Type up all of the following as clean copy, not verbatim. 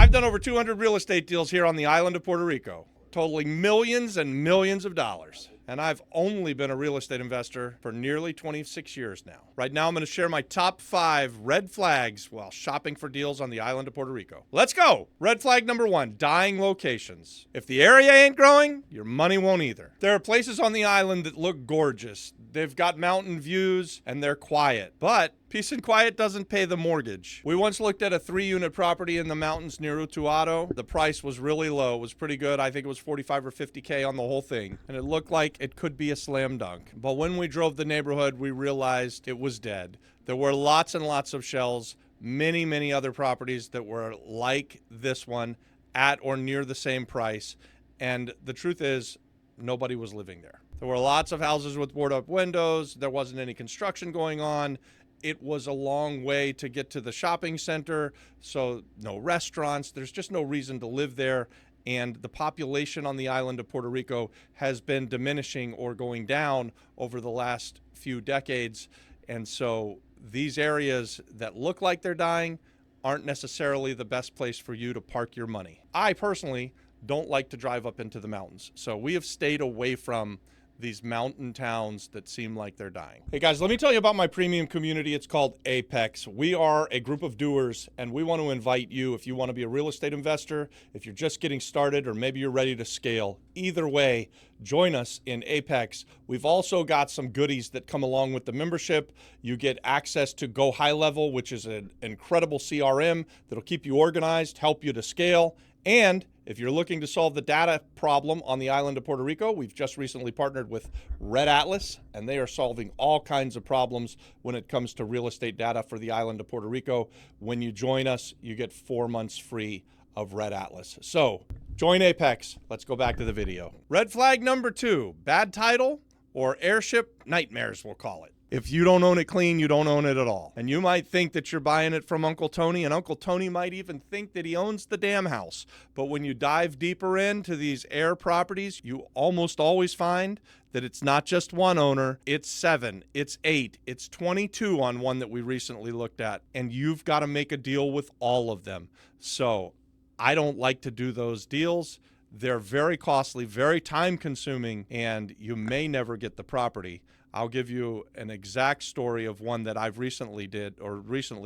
I've done over 200 real estate deals here on the island of Puerto Rico, totaling millions and millions of dollars. And I've only been a real estate investor for nearly 26 years now. Right now, I'm going to share my top 5 red flags while shopping for deals on the island of Puerto Rico. Let's go! Red flag number 1, dying locations. If the area ain't growing, your money won't either. There are places on the island that look gorgeous. They've got mountain views and they're quiet, but peace and quiet doesn't pay the mortgage. We once looked at a 3-unit property in the mountains near Utuado. The price was really low. It was pretty good. I think it was 45 or 50K on the whole thing. And it looked like it could be a slam dunk. But when we drove the neighborhood, we realized it was dead. There were lots and lots of shells, many other properties that were like this one at or near the same price. And the truth is, nobody was living there. There were lots of houses with board-up windows. There wasn't any construction going on. It was a long way to get to the shopping center, so no restaurants. There's just no reason to live there. And the population on the island of Puerto Rico has been diminishing or going down over the last few decades. And so these areas that look like they're dying aren't necessarily the best place for you to park your money. I personally don't like to drive up into the mountains, so we have stayed away from these mountain towns that seem like they're dying. Hey guys, let me tell you about my premium community. It's called Apex. We are a group of doers, and we want to invite you if you want to be a real estate investor, if you're just getting started, or maybe you're ready to scale. Either way, join us in Apex. We've also got some goodies that come along with the membership. You get access to Go High Level, which is an incredible CRM that'll keep you organized, help you to scale. And if you're looking to solve the data problem on the island of Puerto Rico, we've just recently partnered with Red Atlas, and they are solving all kinds of problems when it comes to real estate data for the island of Puerto Rico. When you join us, you get 4 months free of Red Atlas. So join Apex. Let's go back to the video. Red flag number 2, bad title or airship nightmares, we'll call it. If you don't own it clean, you don't own it at all. And you might think that you're buying it from Uncle Tony, and Uncle Tony might even think that he owns the damn house. But when you dive deeper into these air properties, you almost always find that it's not just one owner, it's 7, it's 8, it's 22 on one that we recently looked at, and you've got to make a deal with all of them. So I don't like to do those deals. They're very costly, very time consuming, and you may never get the property. I'll give you an exact story of one that I've recently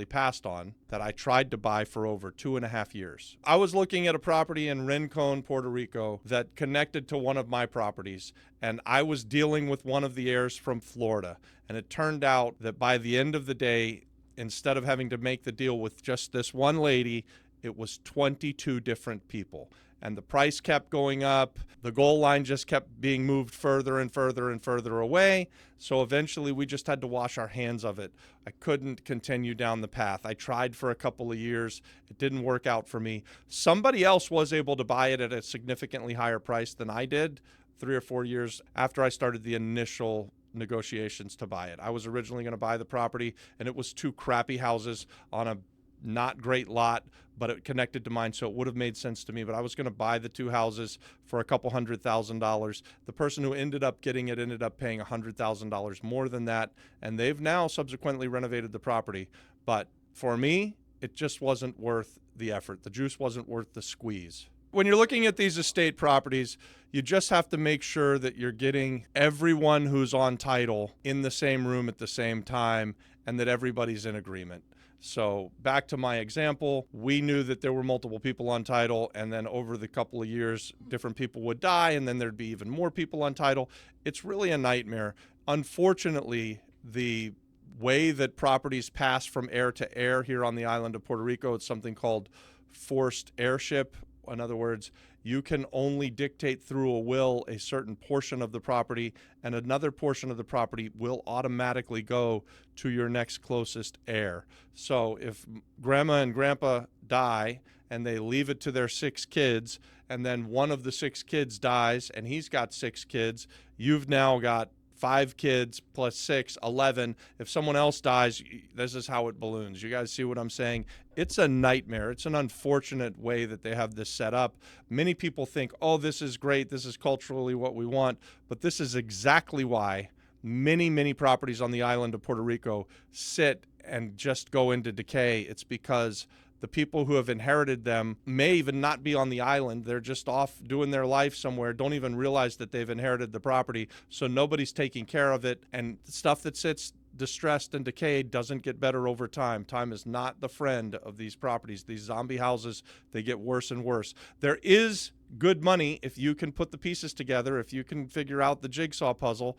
passed on that I tried to buy for over 2.5 years. I was looking at a property in Rincon, Puerto Rico that connected to one of my properties, and I was dealing with one of the heirs from Florida. And it turned out that by the end of the day, instead of having to make the deal with just this one lady, it was 22 different people. And the price kept going up. The goal line just kept being moved further and further and further away. So eventually we just had to wash our hands of it. I couldn't continue down the path. I tried for a couple of years. It didn't work out for me. Somebody else was able to buy it at a significantly higher price than I did 3 or 4 years after I started the initial negotiations to buy it. I was originally going to buy the property, and it was 2 crappy houses on a not great lot, but it connected to mine, so it would have made sense to me. But I was going to buy the 2 houses for a couple $100,000. The person who ended up getting it ended up paying $100,000 more than that, and they've now subsequently renovated the property. But for me, it just wasn't worth the effort. The juice wasn't worth the squeeze. When you're looking at these estate properties, you just have to make sure that you're getting everyone who's on title in the same room at the same time and that everybody's in agreement. So back to my example, we knew that there were multiple people on title, and then over the couple of years, different people would die, and then there'd be even more people on title. It's really a nightmare. Unfortunately, the way that properties pass from heir to heir here on the island of Puerto Rico, it's something called forced heirship. In other words, you can only dictate through a will a certain portion of the property, and another portion of the property will automatically go to your next closest heir. So if grandma and grandpa die and they leave it to their 6 kids, and then one of the 6 kids dies and he's got 6 kids, you've now got 5 kids plus 6, 11. If someone else dies, this is how it balloons. You guys see what I'm saying? It's a nightmare. It's an unfortunate way that they have this set up. Many people think, oh, this is great. This is culturally what we want. But this is exactly why many properties on the island of Puerto Rico sit and just go into decay. It's because The people who have inherited them may even not be on the island. They're just off doing their life somewhere, don't even realize that they've inherited the property, so nobody's taking care of it, and stuff that sits distressed and decayed doesn't get better over time. Time is not the friend of these properties. These zombie houses, they get worse and worse. There is good money if you can put the pieces together, if you can figure out the jigsaw puzzle,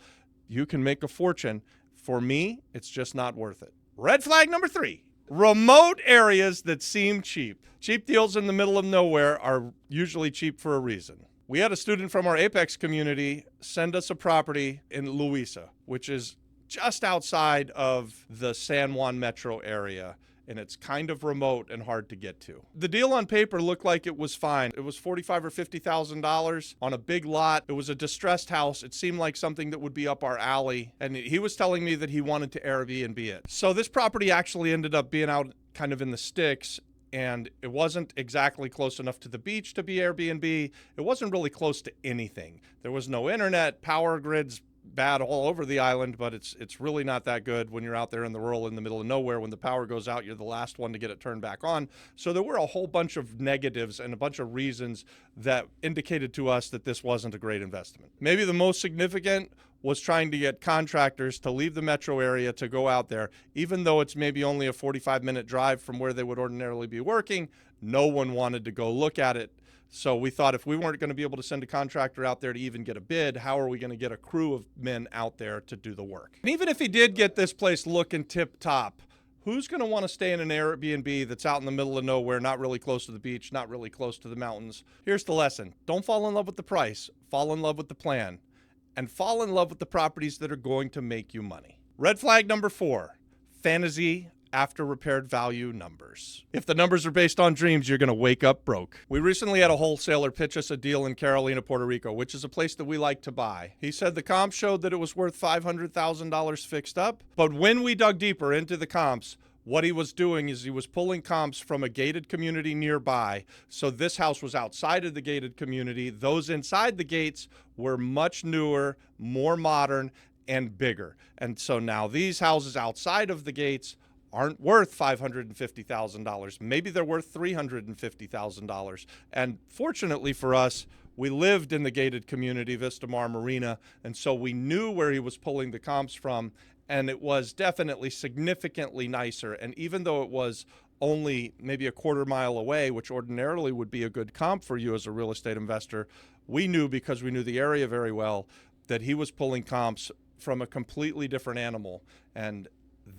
you can make a fortune. For me, it's just not worth it. Red flag number 3. Remote areas that seem cheap. Cheap deals in the middle of nowhere are usually cheap for a reason. We had a student from our Apex community send us a property in Louisa, which is just outside of the San Juan metro area, and it's kind of remote and hard to get to. The deal on paper looked like it was fine. It was $45,000 or $50,000 on a big lot. It was a distressed house. It seemed like something that would be up our alley, and he was telling me that he wanted to Airbnb it. So this property actually ended up being out kind of in the sticks, and it wasn't exactly close enough to the beach to be Airbnb. It wasn't really close to anything. There was no internet, power grids bad all over the island, but it's really not that good when you're out there in the rural, in the middle of nowhere. When the power goes out, you're the last one to get it turned back on. So there were a whole bunch of negatives and a bunch of reasons that indicated to us that this wasn't a great investment. Maybe the most significant was trying to get contractors to leave the metro area to go out there, even though it's maybe only a 45-minute drive from where they would ordinarily be working. No one wanted to go look at it. So we thought, if we weren't going to be able to send a contractor out there to even get a bid, how are we going to get a crew of men out there to do the work? And even if he did get this place looking tip top, who's going to want to stay in an Airbnb that's out in the middle of nowhere, not really close to the beach, not really close to the mountains? Here's the lesson. Don't fall in love with the price. Fall in love with the plan. And fall in love with the properties that are going to make you money. Red flag number 4, fantasy after repaired value numbers. If the numbers are based on dreams, you're going to wake up broke. We recently had a wholesaler pitch us a deal in Carolina, Puerto Rico, which is a place that we like to buy. He said the comps showed that it was worth $500,000 fixed up, but when we dug deeper into the comps, what he was doing is he was pulling comps from a gated community nearby. So this house was outside of the gated community. Those inside the gates were much newer, more modern, and bigger. And so now these houses outside of the gates aren't worth $550,000. Maybe they're worth $350,000. And fortunately for us, we lived in the gated community, Vista Mar Marina, and so we knew where he was pulling the comps from, and it was definitely significantly nicer. And even though it was only maybe a quarter mile away, which ordinarily would be a good comp for you as a real estate investor, we knew, because we knew the area very well, that he was pulling comps from a completely different animal. And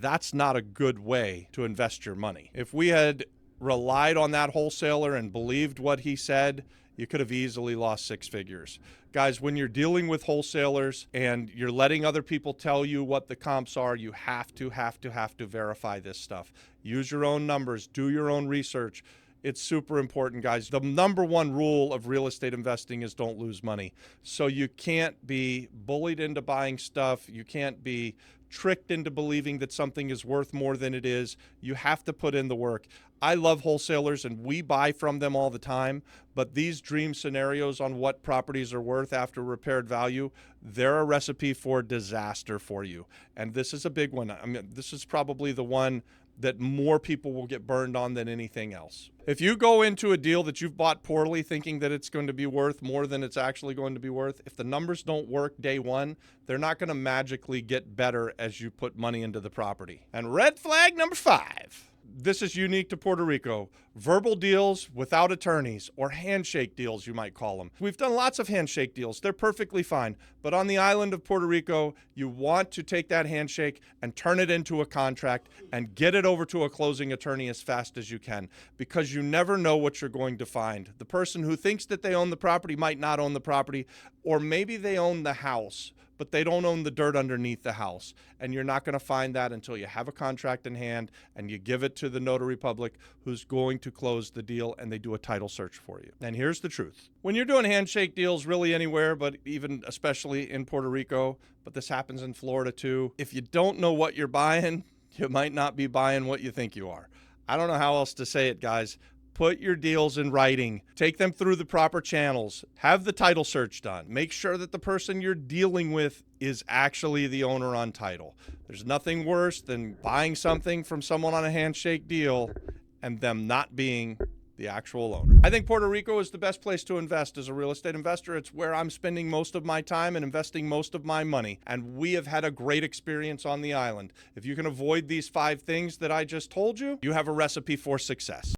that's not a good way to invest your money. If we had relied on that wholesaler and believed what he said, you could have easily lost 6 figures. Guys, when you're dealing with wholesalers and you're letting other people tell you what the comps are, you have to verify this stuff. Use your own numbers, do your own research. It's super important, guys. The number one rule of real estate investing is don't lose money. So you can't be bullied into buying stuff. You can't be tricked into believing that something is worth more than it is. You have to put in the work. I love wholesalers and we buy from them all the time, but these dream scenarios on what properties are worth after repaired value, they're a recipe for disaster for you. And this is a big one. I mean, this is probably the one that more people will get burned on than anything else. If you go into a deal that you've bought poorly thinking that it's going to be worth more than it's actually going to be worth, if the numbers don't work day one, they're not going to magically get better as you put money into the property. And red flag number 5. This is unique to Puerto Rico. Verbal deals without attorneys, or handshake deals, you might call them. We've done lots of handshake deals. They're perfectly fine. But on the island of Puerto Rico, you want to take that handshake and turn it into a contract and get it over to a closing attorney as fast as you can, because you never know what you're going to find. The person who thinks that they own the property might not own the property, or maybe they own the house, but they don't own the dirt underneath the house. And you're not going to find that until you have a contract in hand and you give it to the notary public who's going to close the deal, and they do a title search for you. And here's the truth. When you're doing handshake deals really anywhere, but even especially in Puerto Rico, but this happens in Florida too, if you don't know what you're buying, you might not be buying what you think you are. I don't know how else to say it, guys. Put your deals in writing. Take them through the proper channels. Have the title search done. Make sure that the person you're dealing with is actually the owner on title. There's nothing worse than buying something from someone on a handshake deal and them not being the actual owner. I think Puerto Rico is the best place to invest as a real estate investor. It's where I'm spending most of my time and investing most of my money. And we have had a great experience on the island. If you can avoid these 5 things that I just told you, you have a recipe for success.